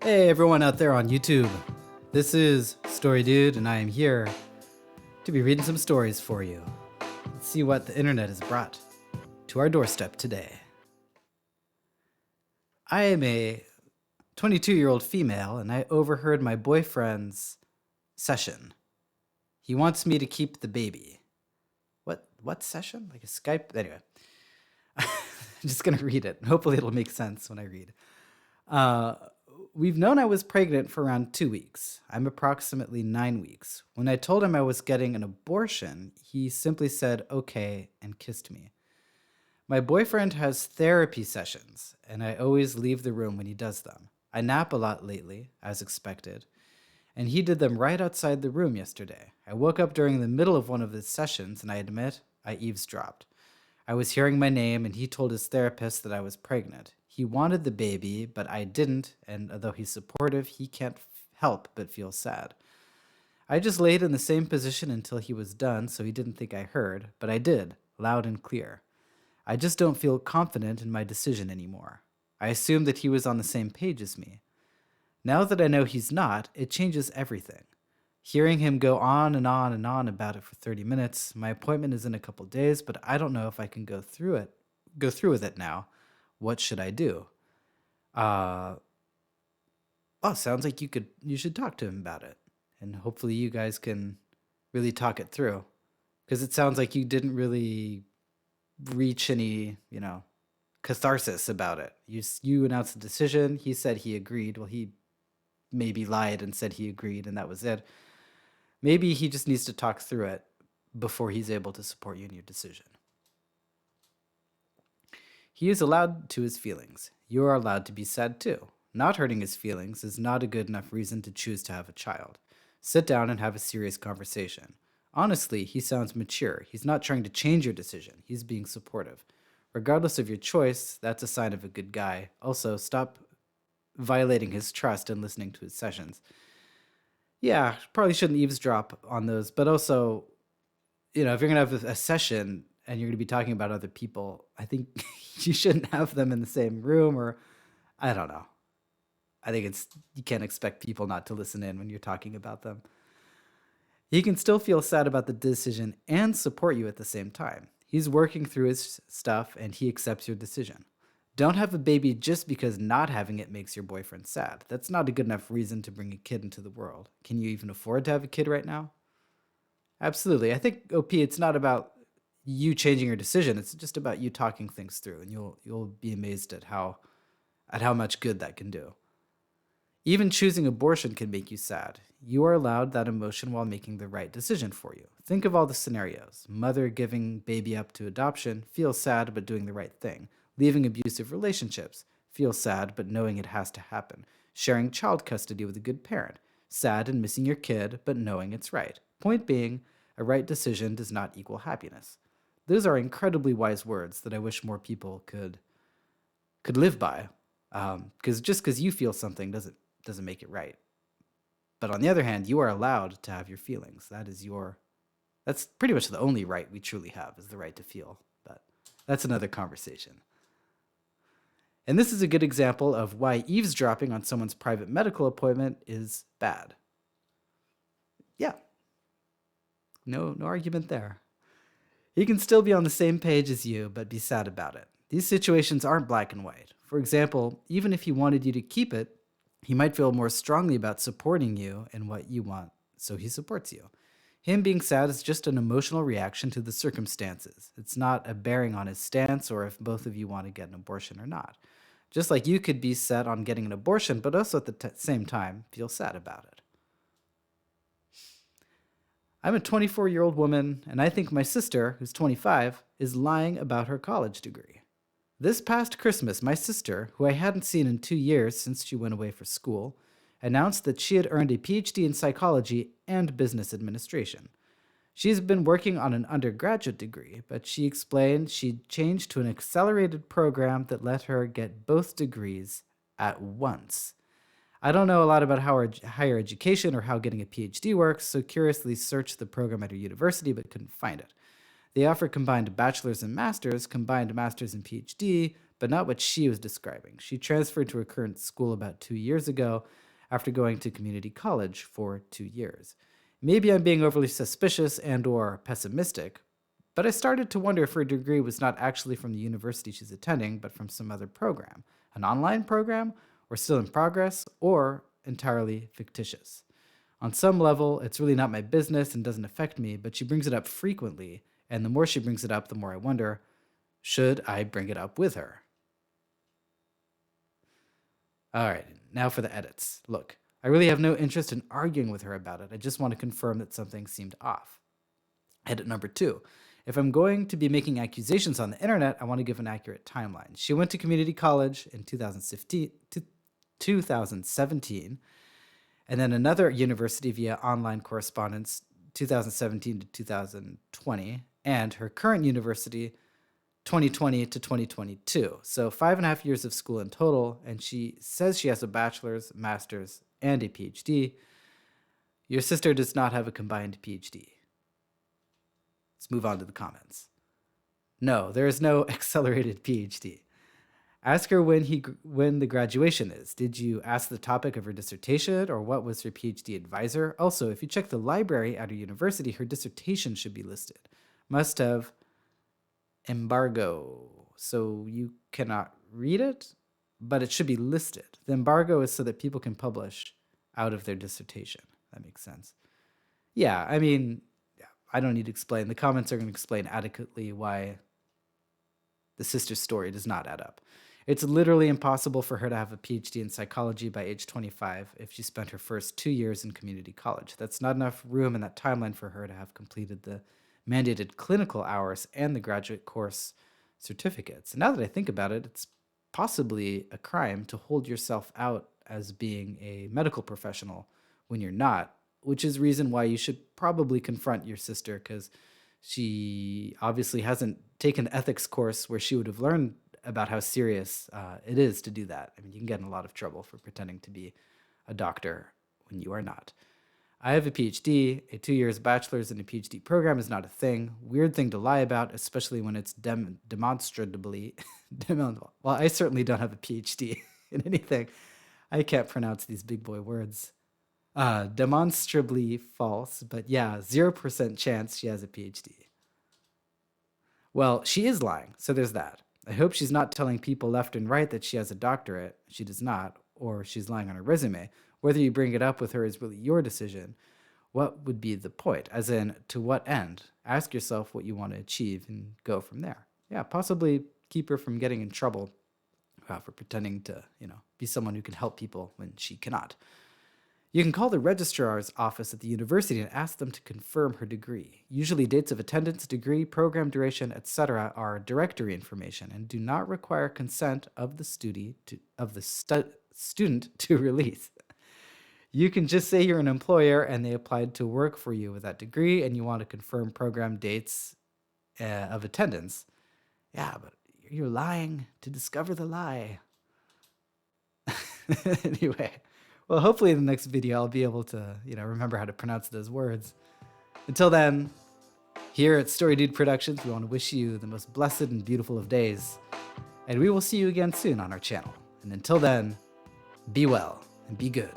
Hey everyone out there on YouTube. This is Story Dude and I am here to be reading some stories for you. Let's see what the internet has brought to our doorstep today. I am a 22-year-old female and I overheard my boyfriend's session. He wants me to keep the baby. What session? Like a Skype? Anyway. I'm just going to read it. Hopefully it'll make sense when I read. We've known I was pregnant for around 2 weeks. I'm approximately 9 weeks. When I told him I was getting an abortion, he simply said, okay, and kissed me. My boyfriend has therapy sessions, and I always leave the room when he does them. I nap a lot lately, as expected, and he did them right outside the room yesterday. I woke up during the middle of one of his sessions, and I admit I eavesdropped. I was hearing my name, and he told his therapist that I was pregnant. He wanted the baby, but I didn't, and although he's supportive, he can't help but feel sad. I just laid in the same position until he was done, so he didn't think I heard, but I did, loud and clear. I just don't feel confident in my decision anymore. I assumed that he was on the same page as me. Now that I know he's not, it changes everything. Hearing him go on and on and on about it for 30 minutes, my appointment is in a couple days, but I don't know if I can go through with it now. What should I do? Sounds like you should talk to him about it. And hopefully you guys can really talk it through. Because it sounds like you didn't really reach any, catharsis about it. You announced the decision. He said he agreed. Well, he maybe lied and said he agreed, and that was it. Maybe he just needs to talk through it before he's able to support you in your decision. He is allowed to his feelings. You are allowed to be sad too. Not hurting his feelings is not a good enough reason to choose to have a child. Sit down and have a serious conversation. Honestly, he sounds mature. He's not trying to change your decision. He's being supportive. Regardless of your choice, that's a sign of a good guy. Also, stop violating his trust and listening to his sessions. Yeah, probably shouldn't eavesdrop on those, but also, if you're going to have a session and you're going to be talking about other people, I think you shouldn't have them in the same room, or I don't know. I think you can't expect people not to listen in when you're talking about them. He can still feel sad about the decision and support you at the same time. He's working through his stuff and he accepts your decision. Don't have a baby just because not having it makes your boyfriend sad. That's not a good enough reason to bring a kid into the world. Can you even afford to have a kid right now? Absolutely. I think, OP, it's not about you changing your decision. It's just about you talking things through, and you'll be amazed at how much good that can do. Even choosing abortion can make you sad. You are allowed that emotion while making the right decision for you. Think of all the scenarios. Mother giving baby up to adoption, feels sad but doing the right thing. Leaving abusive relationships, feels sad but knowing it has to happen. Sharing child custody with a good parent, sad and missing your kid but knowing it's right. Point being, a right decision does not equal happiness. Those are incredibly wise words that I wish more people could live by. Because just because you feel something doesn't make it right. But on the other hand, you are allowed to have your feelings. That's pretty much the only right we truly have, is the right to feel. But that's another conversation. And this is a good example of why eavesdropping on someone's private medical appointment is bad. Yeah. No argument there. He can still be on the same page as you, but be sad about it. These situations aren't black and white. For example, even if he wanted you to keep it, he might feel more strongly about supporting you and what you want, so he supports you. Him being sad is just an emotional reaction to the circumstances. It's not a bearing on his stance or if both of you want to get an abortion or not. Just like you could be set on getting an abortion, but also at the same time feel sad about it. I'm a 24-year-old woman, and I think my sister, who's 25, is lying about her college degree. This past Christmas, my sister, who I hadn't seen in 2 years since she went away for school, announced that she had earned a PhD in psychology and business administration. She's been working on an undergraduate degree, but she explained she'd changed to an accelerated program that let her get both degrees at once. I don't know a lot about higher education or how getting a PhD works, so curiously searched the program at her university but couldn't find it. They offer combined bachelor's and master's, combined master's and PhD, but not what she was describing. She transferred to her current school about 2 years ago after going to community college for 2 years. Maybe I'm being overly suspicious and or pessimistic, but I started to wonder if her degree was not actually from the university she's attending, but from some other program, an online program, or still in progress, or entirely fictitious. On some level, it's really not my business and doesn't affect me, but she brings it up frequently, and the more she brings it up, the more I wonder, should I bring it up with her? All right, now for the edits. Look, I really have no interest in arguing with her about it. I just want to confirm that something seemed off. Edit number 2. If I'm going to be making accusations on the internet, I want to give an accurate timeline. She went to community college in 2017, and then another university via online correspondence, 2017 to 2020, and her current university, 2020 to 2022. So 5.5 years of school in total, and she says she has a bachelor's, master's, and a PhD. Your sister does not have a combined PhD. Let's move on to the comments. No, there is no accelerated PhD. Ask her when the graduation is. Did you ask the topic of her dissertation, or what was her PhD advisor? Also, if you check the library at her university, her dissertation should be listed. Must have embargo, so you cannot read it, but it should be listed. The embargo is so that people can publish out of their dissertation. That makes sense. Yeah, I mean, I don't need to explain. The comments are going to explain adequately why the sister's story does not add up. It's literally impossible for her to have a PhD in psychology by age 25 if she spent her first 2 years in community college. That's not enough room in that timeline for her to have completed the mandated clinical hours and the graduate course certificates. And now that I think about it, it's possibly a crime to hold yourself out as being a medical professional when you're not, which is reason why you should probably confront your sister, because she obviously hasn't taken the ethics course where she would have learned about how serious it is to do that. I mean, you can get in a lot of trouble for pretending to be a doctor when you are not. I have a PhD. A 2 years bachelor's in a PhD program is not a thing. Weird thing to lie about, especially when it's demonstrably. Well, I certainly don't have a PhD in anything. I can't pronounce these big boy words. Demonstrably false, but yeah, 0% chance she has a PhD. Well, she is lying, so there's that. I hope she's not telling people left and right that she has a doctorate. She does not, or she's lying on her resume. Whether you bring it up with her is really your decision. What would be the point? As in, to what end? Ask yourself what you want to achieve and go from there. Yeah, possibly keep her from getting in trouble for pretending to, be someone who can help people when she cannot. You can call the registrar's office at the university and ask them to confirm her degree. Usually dates of attendance, degree, program duration, etc. are directory information and do not require consent of the student to release. You can just say you're an employer and they applied to work for you with that degree and you want to confirm program dates of attendance. Yeah, but you're lying to discover the lie. Anyway. Well, hopefully in the next video, I'll be able to, remember how to pronounce those words. Until then, here at Story Dude Productions, we want to wish you the most blessed and beautiful of days. And we will see you again soon on our channel. And until then, be well and be good.